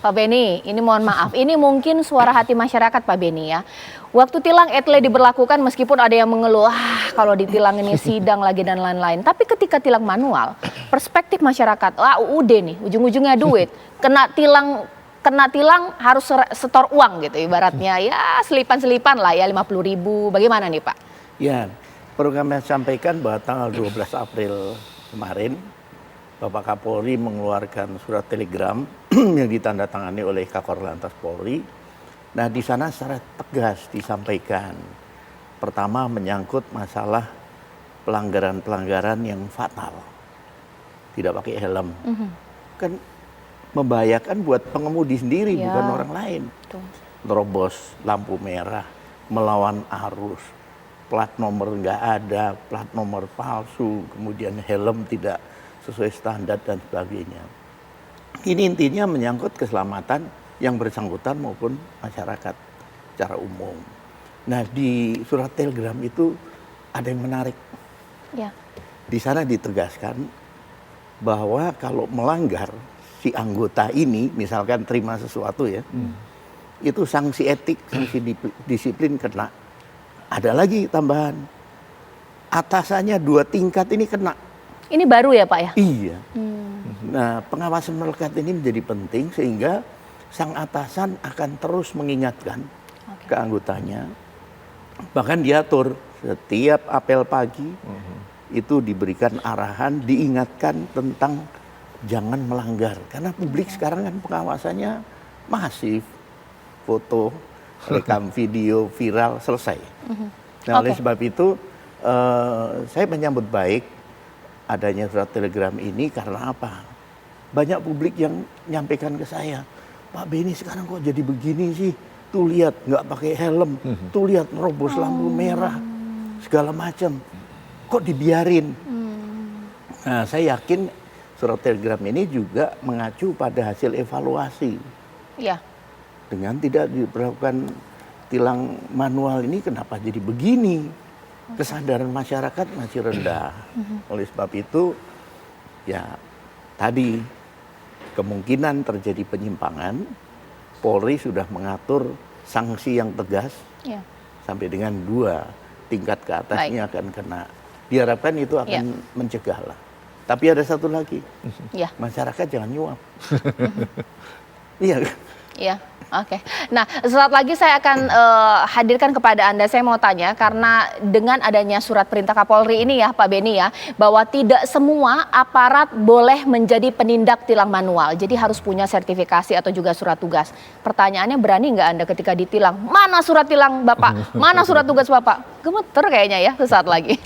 Pak Beni, ini mohon maaf, ini mungkin suara hati masyarakat Pak Beni ya. Waktu tilang etle diberlakukan meskipun ada yang mengeluh, kalau ditilang ini sidang lagi dan lain-lain. Tapi ketika tilang manual, perspektif masyarakat, UUD nih, ujung-ujungnya duit. Kena tilang harus setor uang gitu ibaratnya. Ya selipan-selipan lah ya 50.000. Bagaimana nih Pak? Ya, perlu kami sampaikan bahwa tanggal 12 April kemarin, Bapak Kapolri mengeluarkan surat telegram yang ditandatangani oleh Kakor Lantas Polri. Nah, di sana secara tegas disampaikan. Pertama menyangkut masalah pelanggaran-pelanggaran yang fatal. Tidak pakai helm. Kan membahayakan buat pengemudi sendiri, Ya, bukan orang lain. betul. Terobos lampu merah, melawan arus, plat nomor nggak ada, plat nomor palsu, kemudian helm tidak sesuai standar dan sebagainya. Ini intinya menyangkut keselamatan yang bersangkutan maupun masyarakat secara umum. Nah, di surat telegram itu ada yang menarik. Ya. Di sana ditegaskan bahwa kalau melanggar si anggota ini, misalkan terima sesuatu ya, itu sanksi etik, sanksi disiplin kena. Ada lagi tambahan, atasannya 2 tingkat ini kena. Ini baru ya Pak ya? Iya. Nah, pengawasan melekat ini menjadi penting sehingga sang atasan akan terus mengingatkan ke anggotanya. Bahkan diatur setiap apel pagi itu diberikan arahan, diingatkan tentang jangan melanggar. Karena publik sekarang kan pengawasannya masif. Foto, rekam video, viral, selesai. Nah, oleh sebab itu saya menyambut baik adanya surat telegram ini karena apa? Banyak publik yang nyampaikan ke saya, Pak Beni sekarang kok jadi begini sih? Tuh lihat nggak pakai helm, tuh lihat nerobos lampu merah, segala macam. Kok dibiarin? Nah, saya yakin surat telegram ini juga mengacu pada hasil evaluasi. Ya. Dengan tidak diberlakukan tilang manual ini kenapa jadi begini? Kesadaran masyarakat masih rendah. Oleh sebab itu, ya tadi kemungkinan terjadi penyimpangan, Polri sudah mengatur sanksi yang tegas sampai dengan 2 tingkat ke atasnya akan kena. Diharapkan itu akan mencegah lah. Tapi ada satu lagi, masyarakat jangan nyuap. Iya. Iya, oke. Nah, sesaat lagi saya akan hadirkan kepada Anda, saya mau tanya, karena dengan adanya surat perintah Kapolri ini ya Pak Beni ya, bahwa tidak semua aparat boleh menjadi penindak tilang manual, jadi harus punya sertifikasi atau juga surat tugas. Pertanyaannya, berani nggak Anda ketika ditilang, mana surat tilang Bapak, mana surat tugas Bapak? Gemeter kayaknya ya, sesaat lagi.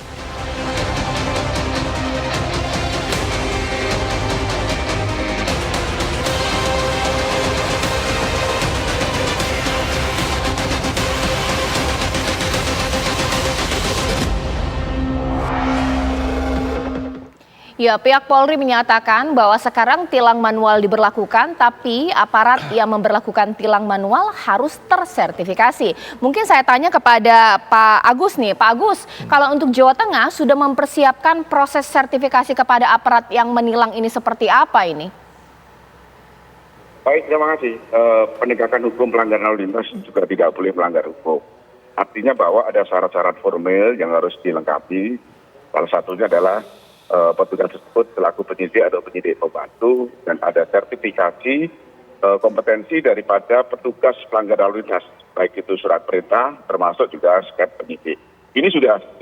Ya, pihak Polri menyatakan bahwa sekarang tilang manual diberlakukan, tapi aparat yang memberlakukan tilang manual harus tersertifikasi. Mungkin saya tanya kepada Pak Agus nih, Pak Agus, kalau untuk Jawa Tengah sudah mempersiapkan proses sertifikasi kepada aparat yang menilang ini seperti apa ini? Baik, terima kasih. Penegakan hukum pelanggaran lalu lintas juga tidak boleh melanggar hukum. Artinya bahwa ada syarat-syarat formil yang harus dilengkapi. Salah satunya adalah petugas tersebut selaku penyidik atau penyidik pembantu, dan ada sertifikasi kompetensi daripada petugas pelanggaran lalu lintas, baik itu surat perintah termasuk juga skep penyidik. Ini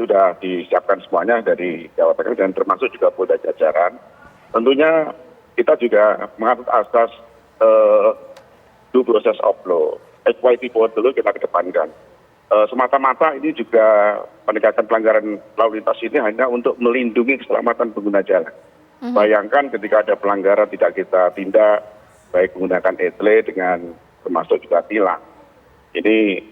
sudah disiapkan semuanya dari Jawa Tengah dan termasuk juga Polda jajaran. Tentunya kita juga mengatur asas due process of law, equity for the law kita kedepankan. Semata-mata ini juga penegakan pelanggaran lalu lintas ini hanya untuk melindungi keselamatan pengguna jalan. Bayangkan ketika ada pelanggaran tidak kita tindak, baik menggunakan etle dengan termasuk juga tilang. Ini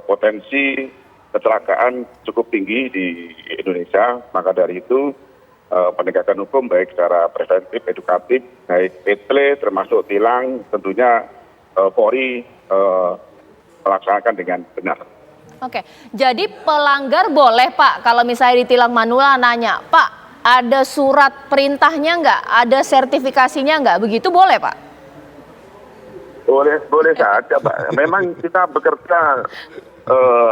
potensi kecelakaan cukup tinggi di Indonesia, maka dari itu penegakan hukum baik secara preventif, edukatif, baik etle termasuk tilang tentunya Polri melaksanakan dengan benar. Oke, jadi pelanggar boleh Pak, kalau misalnya ditilang manual nanya, Pak ada surat perintahnya nggak, ada sertifikasinya nggak, begitu boleh Pak? Boleh saja, Pak. Memang kita bekerja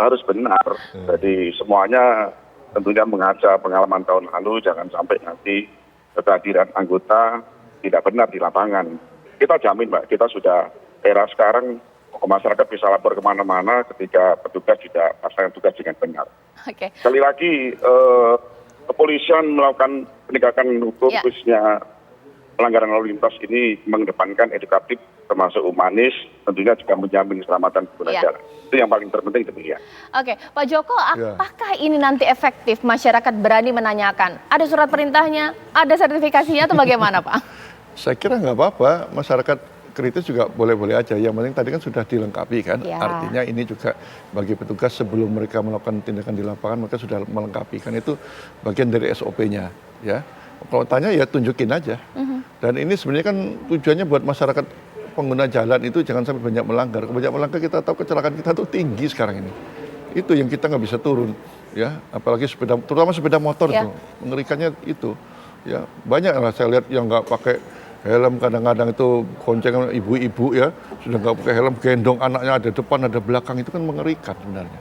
harus benar. Jadi semuanya tentunya mengaca pengalaman tahun lalu, jangan sampai nanti kehadiran anggota tidak benar di lapangan. Kita jamin, Pak, kita sudah era sekarang masyarakat bisa lapor kemana-mana ketika petugas juga pasangan tugas dengan benar. Oke. Sekali lagi, kepolisian melakukan penegakan hukum Ya. khususnya pelanggaran lalu lintas ini mengedepankan edukatif termasuk humanis, tentunya juga menjamin keselamatan pengguna Ya. jalan. Itu yang paling terpenting demikian. Oke, Pak Joko, apakah ini nanti efektif masyarakat berani menanyakan? Ada surat perintahnya, ada sertifikasinya atau bagaimana, Pak? Saya kira nggak apa-apa, masyarakat kritis juga boleh-boleh aja. Yang penting tadi kan sudah dilengkapi kan, Ya. artinya ini juga bagi petugas sebelum mereka melakukan tindakan di lapangan mereka sudah melengkapi kan itu bagian dari SOP-nya ya. Kalau tanya ya tunjukin aja. Dan ini sebenarnya kan tujuannya buat masyarakat pengguna jalan itu jangan sampai banyak melanggar. Banyak melanggar kita tahu kecelakaan kita tuh tinggi sekarang ini. Itu yang kita nggak bisa turun ya, apalagi sepeda, terutama sepeda motor Ya. tuh mengerikannya itu. Ya banyak lah saya lihat yang nggak pakai helm, kadang-kadang itu koncengan ibu-ibu ya sudah nggak pakai helm, gendong anaknya ada depan ada belakang, itu kan mengerikan sebenarnya.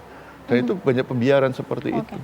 Dan itu banyak pembiaran seperti itu.